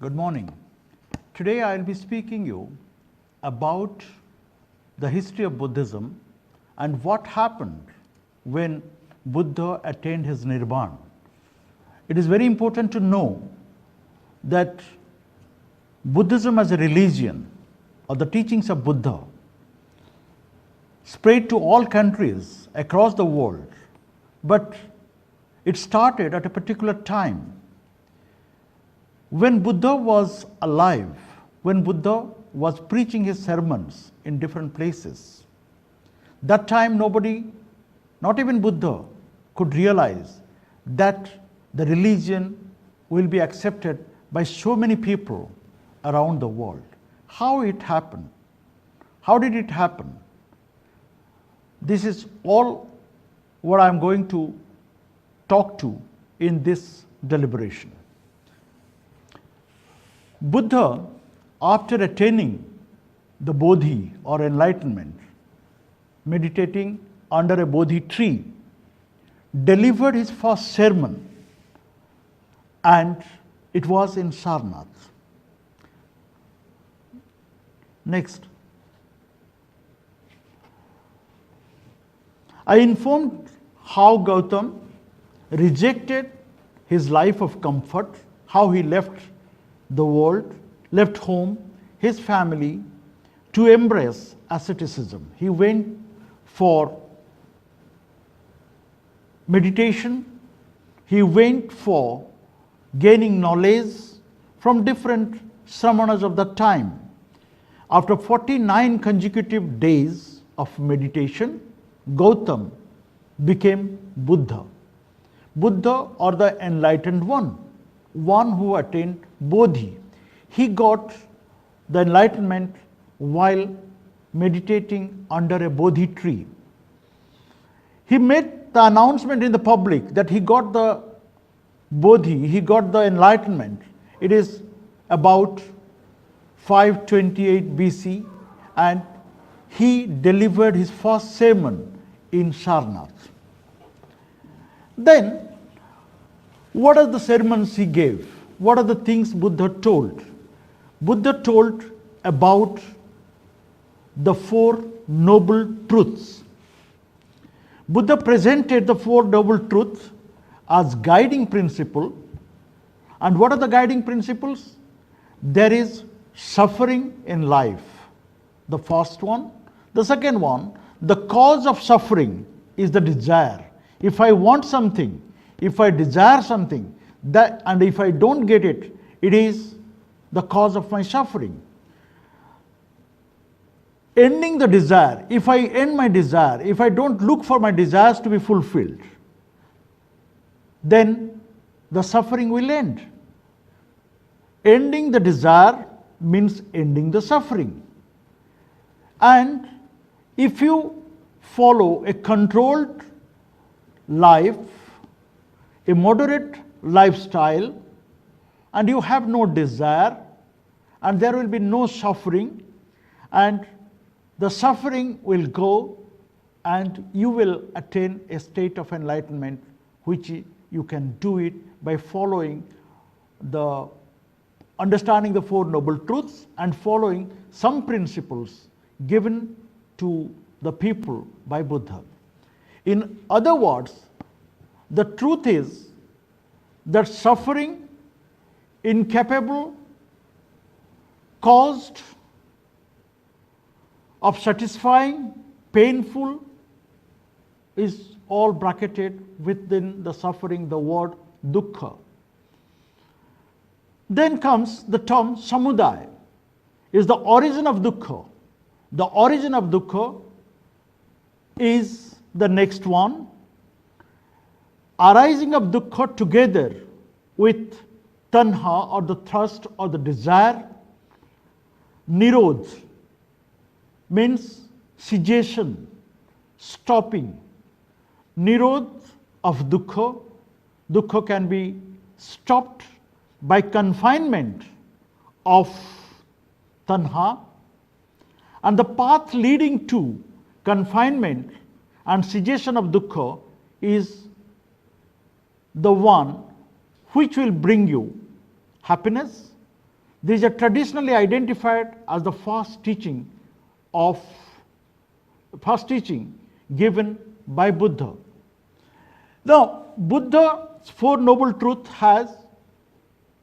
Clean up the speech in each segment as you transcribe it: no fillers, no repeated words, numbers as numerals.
Good morning. Today I will be speaking you about the history of Buddhism and what happened when Buddha attained his Nirvana. It is very important to know that Buddhism as a religion, or the teachings of Buddha, spread to all countries across the world, but it started at a particular time. When Buddha was alive, when Buddha was preaching his sermons in different places, that time nobody, not even Buddha, could realize that the religion will be accepted by so many people around the world. How it happened? How did it happen? This is all what I am going to talk to in this deliberation. Buddha, after attaining the Bodhi or enlightenment, meditating under a Bodhi tree, delivered his first sermon, and it was in Sarnath. Next. I informed how Gautam rejected his life of comfort, how he left the world, left home, his family, to embrace asceticism. He went for meditation, he went for gaining knowledge from different samanas of that time. After 49 consecutive days of meditation, Gautam became Buddha. Buddha, or the enlightened one who attained Bodhi. He got the enlightenment while meditating under a Bodhi tree. He made the announcement in the public that he got the Bodhi, he got the enlightenment. It is about 528 BC, and he delivered his first sermon in Sarnath. Then, what are the sermons he gave? What are the things Buddha told? Buddha told about the Four Noble Truths. Buddha presented the Four Noble Truths as guiding principle. And what are the guiding principles? There is suffering in life, the first one. The second one, the cause of suffering is the desire. If I want something, if I desire something, that, and if I don't get it, it is the cause of my suffering. Ending the desire, if I end my desire, if I don't look for my desires to be fulfilled, then the suffering will end. Ending the desire means ending the suffering. And if you follow a controlled life, a moderate lifestyle, and you have no desire, and there will be no suffering, and the suffering will go, and you will attain a state of enlightenment, which you can do it by following the understanding the Four Noble Truths and following some principles given to the people by Buddha. In other words, the truth is that suffering, incapable, caused of satisfying, painful, is all bracketed within the suffering, the word dukkha. Then comes the term samudaya, is the origin of dukkha. The origin of dukkha is the next one. Arising of dukkha together with tanha, or the thirst or the desire. Nirodh means cessation, stopping. Nirodh of dukkha. Dukkha can be stopped by confinement of tanha, and the path leading to confinement and cessation of dukkha is the one which will bring you happiness, These are traditionally identified as the first teaching given by Buddha. Now, Buddha's Four Noble Truths has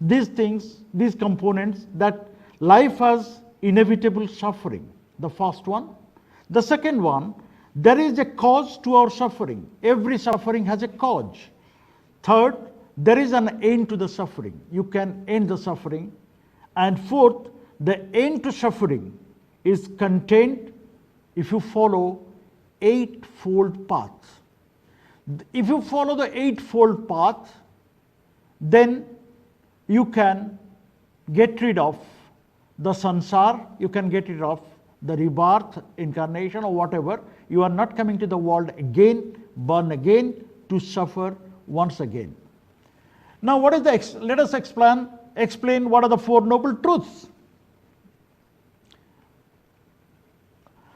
these things, these components, that life has inevitable suffering, the first one. The second one, there is a cause to our suffering. Every suffering has a cause. Third, there is an end to the suffering. You can end the suffering. And fourth, the end to suffering is contained if you follow eightfold path. If you follow the eightfold path, then you can get rid of the sansar, you can get rid of the rebirth, incarnation, or whatever. You are not coming to the world again, born again, to suffer once again. Now, what is let us explain what are the Four Noble Truths.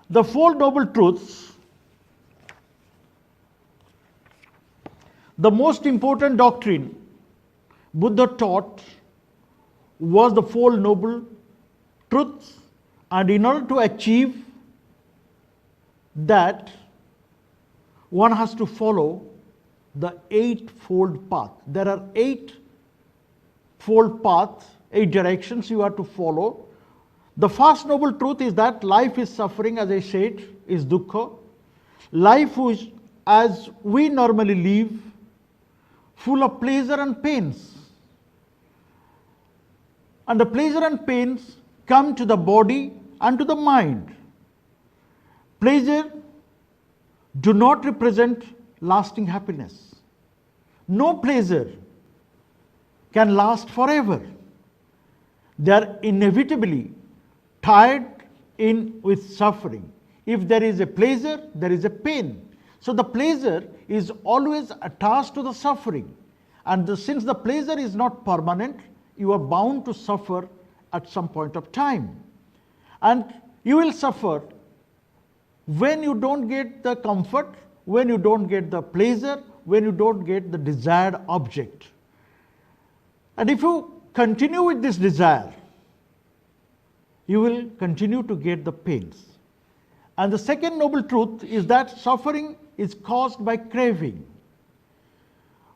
The Four Noble Truths, the most important doctrine Buddha taught was the Four Noble Truths, and in order to achieve that, one has to follow the eightfold path. There are eightfold paths, 8 directions you have to follow. The first noble truth is that life is suffering, as I said, is dukkha. Life is, as we normally live, full of pleasure and pains. And the pleasure and pains come to the body and to the mind. Pleasure do not represent lasting happiness. No pleasure can last forever. They are inevitably tied in with suffering. If there is a pleasure, there is a pain. So the pleasure is always attached to the suffering. And since the pleasure is not permanent, you are bound to suffer at some point of time. And you will suffer when you don't get the comfort, when you don't get the pleasure, when you don't get the desired object. And if you continue with this desire, you will continue to get the pains. And the second noble truth is that suffering is caused by craving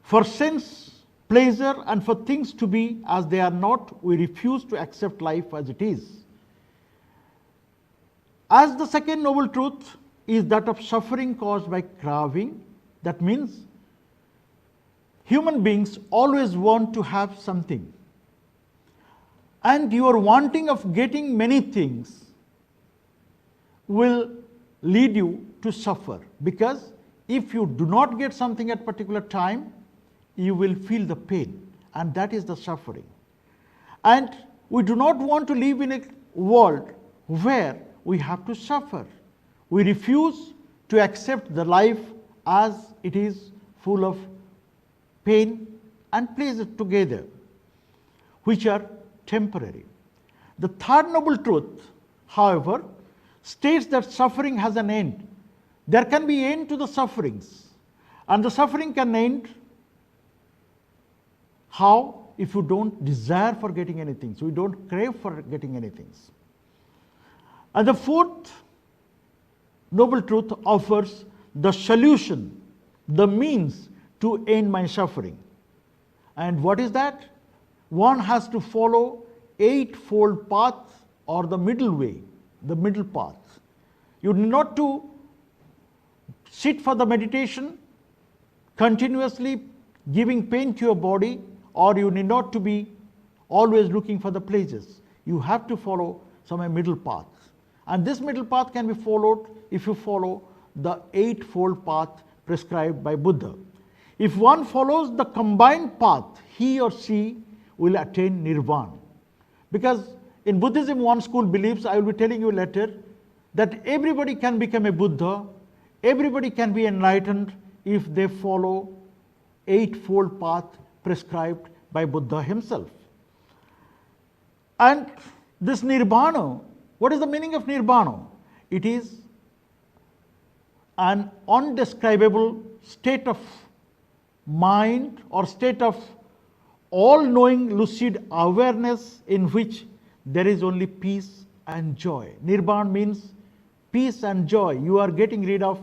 for sense, pleasure, and for things to be as they are not. We refuse to accept life as it is. As the second noble truth is that of suffering caused by craving, that means human beings always want to have something. And your wanting of getting many things will lead you to suffer, because if you do not get something at particular time, you will feel the pain, and that is the suffering. And we do not want to live in a world where we have to suffer. We refuse to accept the life as it is, full of pain and pleasure together, which are temporary. The third noble truth, however, states that suffering has an end. There can be end to the sufferings, and the suffering can end how? If you don't desire for getting anything, so you don't crave for getting anything. And the fourth noble truth offers the solution, the means to end my suffering. And what is that? One has to follow eightfold path, or the middle way, the middle path. You need not to sit for the meditation, continuously giving pain to your body, or you need not to be always looking for the pleasures. You have to follow some middle path. And this middle path can be followed if you follow the eightfold path prescribed by Buddha. If one follows the combined path, he or she will attain Nirvana. Because in Buddhism, one school believes, I will be telling you later, that everybody can become a Buddha, everybody can be enlightened if they follow eightfold path prescribed by Buddha himself. And this Nirvana, what is the meaning of Nirvana? It is an undescribable state of mind, or state of all-knowing lucid awareness, in which there is only peace and joy. Nirvana means peace and joy. You are getting rid of